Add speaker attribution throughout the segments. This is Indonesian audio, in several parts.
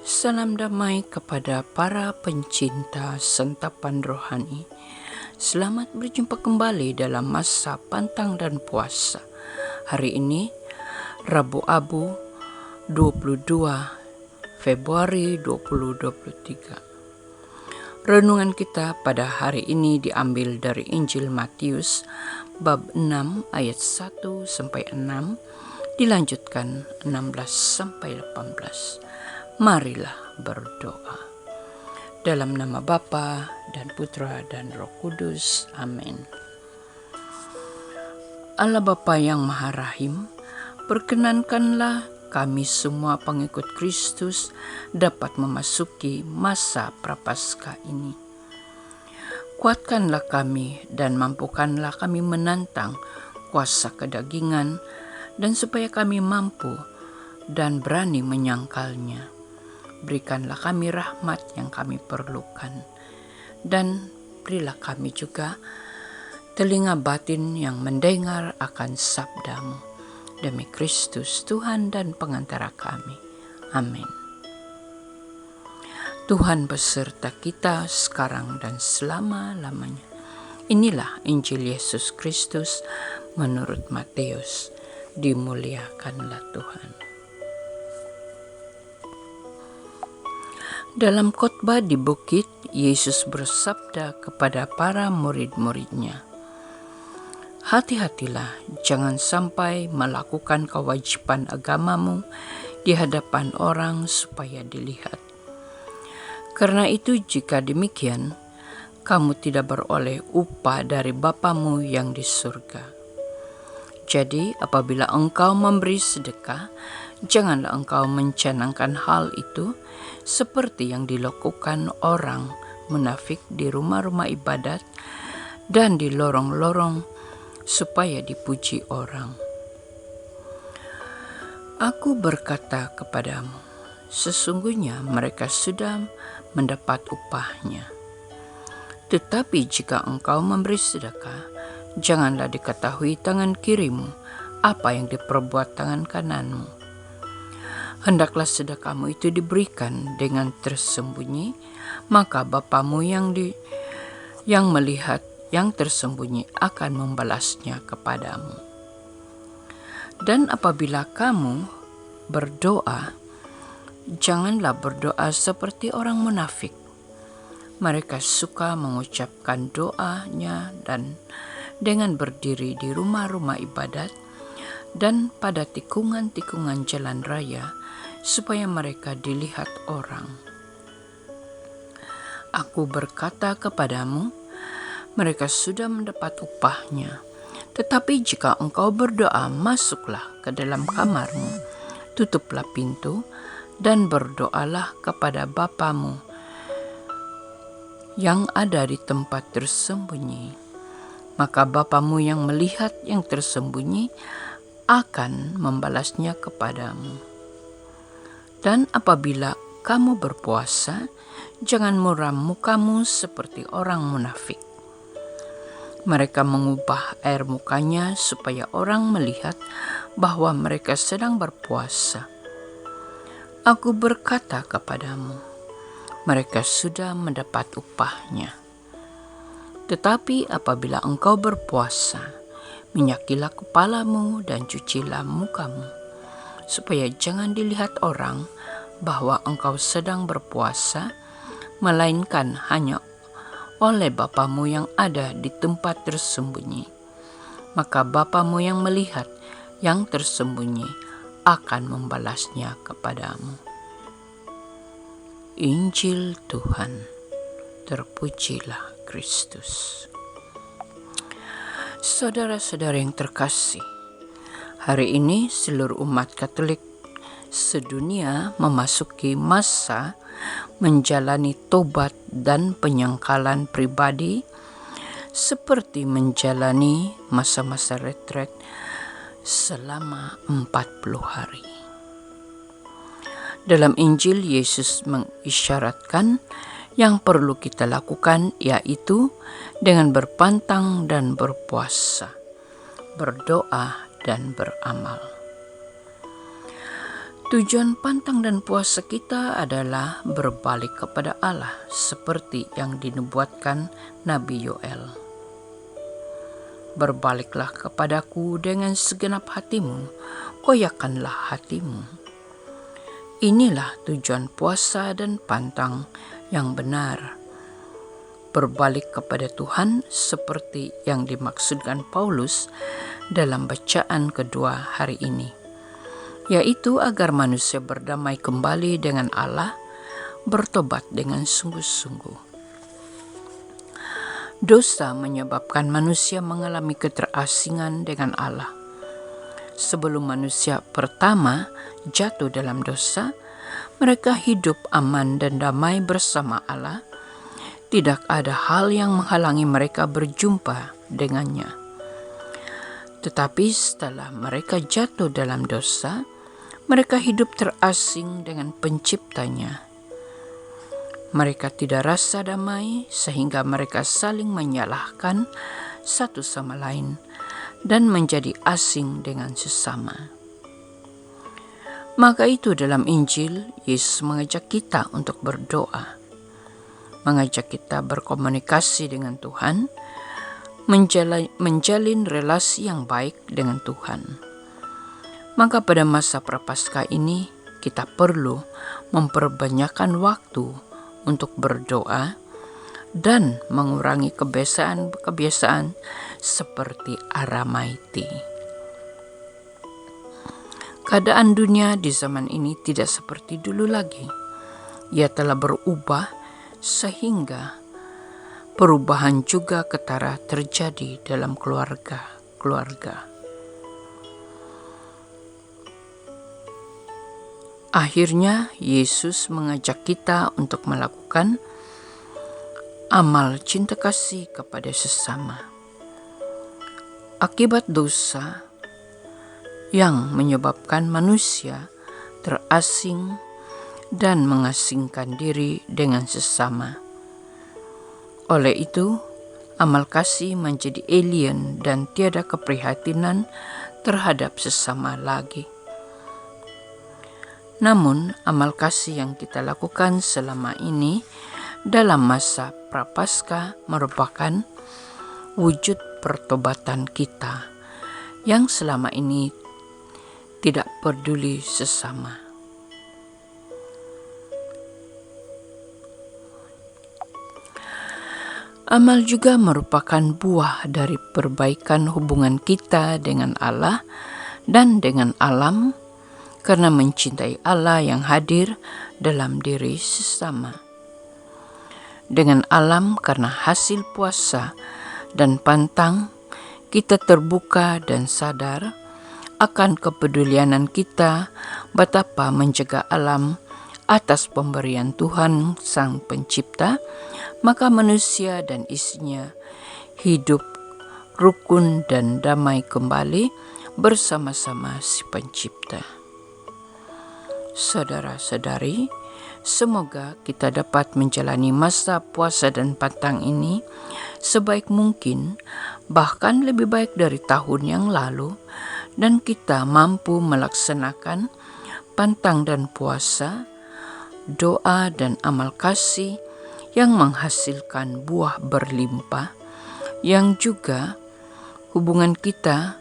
Speaker 1: Salam damai kepada para pencinta santapan rohani. Selamat berjumpa kembali dalam masa pantang dan puasa. Hari ini Rabu Abu 22 Februari 2023. Renungan kita pada hari ini diambil dari Injil Matius bab 6 ayat 1 sampai 6, dilanjutkan 16 sampai 18. Marilah berdoa. Dalam nama Bapa dan Putra dan Roh Kudus. Amin. Allah Bapa yang Maha Rahim, perkenankanlah kami semua pengikut Kristus dapat memasuki masa Prapaskah ini. Kuatkanlah kami dan mampukanlah kami menantang kuasa kedagingan, dan supaya kami mampu dan berani menyangkalnya. Berikanlah kami rahmat yang kami perlukan, dan berilah kami juga telinga batin yang mendengar akan sabdamu. Demi Kristus Tuhan dan pengantara kami. Amin. Tuhan beserta kita sekarang dan selama-lamanya. Inilah Injil Yesus Kristus menurut Matius. Dimuliakanlah Tuhan. Dalam khotbah di bukit, Yesus bersabda kepada para murid-muridnya, "Hati-hatilah, jangan sampai melakukan kewajiban agamamu di hadapan orang supaya dilihat. Karena itu jika demikian, kamu tidak beroleh upah dari Bapamu yang di surga. Jadi apabila engkau memberi sedekah, janganlah engkau mencanangkan hal itu seperti yang dilakukan orang munafik di rumah-rumah ibadat dan di lorong-lorong supaya dipuji orang. Aku berkata kepadamu, sesungguhnya mereka sudah mendapat upahnya. Tetapi jika engkau memberi sedekah, janganlah diketahui tangan kirimu apa yang diperbuat tangan kananmu. Hendaklah sedekahmu itu diberikan dengan tersembunyi, maka Bapamu yang melihat yang tersembunyi akan membalasnya kepadamu. Dan apabila kamu berdoa, janganlah berdoa seperti orang munafik. Mereka suka mengucapkan doanya dan dengan berdiri di rumah-rumah ibadat dan pada tikungan-tikungan jalan raya, supaya mereka dilihat orang. Aku berkata kepadamu, mereka sudah mendapat upahnya. Tetapi jika engkau berdoa, masuklah ke dalam kamarmu, tutuplah pintu, dan berdoalah kepada Bapamu yang ada di tempat tersembunyi. Maka Bapamu yang melihat yang tersembunyi akan membalasnya kepadamu. Dan apabila kamu berpuasa, jangan muram mukamu seperti orang munafik. Mereka mengubah air mukanya supaya orang melihat bahwa mereka sedang berpuasa. Aku berkata kepadamu, mereka sudah mendapat upahnya. Tetapi apabila engkau berpuasa, minyakilah kepalamu dan cucilah mukamu, supaya jangan dilihat orang bahwa engkau sedang berpuasa, melainkan hanya oleh Bapamu yang ada di tempat tersembunyi. Maka Bapamu yang melihat yang tersembunyi akan membalasnya kepadamu." Injil Tuhan. Terpujilah Kristus. Saudara-saudara yang terkasih, hari ini seluruh umat Katolik sedunia memasuki masa menjalani tobat dan penyangkalan pribadi seperti menjalani masa-masa retret selama 40 hari. Dalam Injil, Yesus mengisyaratkan yang perlu kita lakukan yaitu dengan berpantang dan berpuasa, berdoa dan beramal. Tujuan pantang dan puasa kita adalah berbalik kepada Allah seperti yang dinubuatkan Nabi Yoel. Berbaliklah kepadaku dengan segenap hatimu, koyakkanlah hatimu. Inilah tujuan puasa dan pantang yang benar. Berbalik kepada Tuhan seperti yang dimaksudkan Paulus dalam bacaan kedua hari ini, yaitu agar manusia berdamai kembali dengan Allah, bertobat dengan sungguh-sungguh. Dosa menyebabkan manusia mengalami keterasingan dengan Allah. Sebelum manusia pertama jatuh dalam dosa, mereka hidup aman dan damai bersama Allah. Tidak ada hal yang menghalangi mereka berjumpa dengannya. Tetapi setelah mereka jatuh dalam dosa, mereka hidup terasing dengan penciptanya. Mereka tidak rasa damai sehingga mereka saling menyalahkan satu sama lain dan menjadi asing dengan sesama. Maka itu dalam Injil, Yesus mengajak kita untuk berdoa, mengajak kita berkomunikasi dengan Tuhan, menjalin relasi yang baik dengan Tuhan. Maka pada masa Prapaskah ini kita perlu memperbanyakkan waktu untuk berdoa dan mengurangi kebiasaan seperti aramaiti. Keadaan dunia di zaman ini tidak seperti dulu lagi. Ia telah berubah sehingga perubahan juga ketara terjadi dalam keluarga. Akhirnya, Yesus mengajak kita untuk melakukan amal cinta kasih kepada sesama. Akibat dosa yang menyebabkan manusia terasing dan mengasingkan diri dengan sesama. Oleh itu, amal kasih menjadi alien dan tiada keprihatinan terhadap sesama lagi. Namun, amal kasih yang kita lakukan selama ini dalam masa Prapaskah merupakan wujud pertobatan kita yang selama ini tidak peduli sesama. Amal juga merupakan buah dari perbaikan hubungan kita dengan Allah dan dengan alam, karena mencintai Allah yang hadir dalam diri sesama. Dengan alam karena hasil puasa dan pantang, kita terbuka dan sadar akan kepedulianan kita betapa menjaga alam atas pemberian Tuhan Sang Pencipta, maka manusia dan isinya hidup rukun dan damai kembali bersama-sama si Pencipta. Saudara-saudari, semoga kita dapat menjalani masa puasa dan pantang ini sebaik mungkin, bahkan lebih baik dari tahun yang lalu, dan kita mampu melaksanakan pantang dan puasa, doa dan amal kasih yang menghasilkan buah berlimpah, yang juga hubungan kita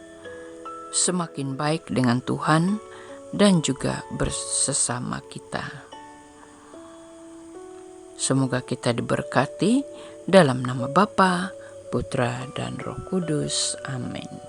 Speaker 1: semakin baik dengan Tuhan dan juga bersama kita. Semoga kita diberkati dalam nama Bapa, Putra, dan Roh Kudus. Amin.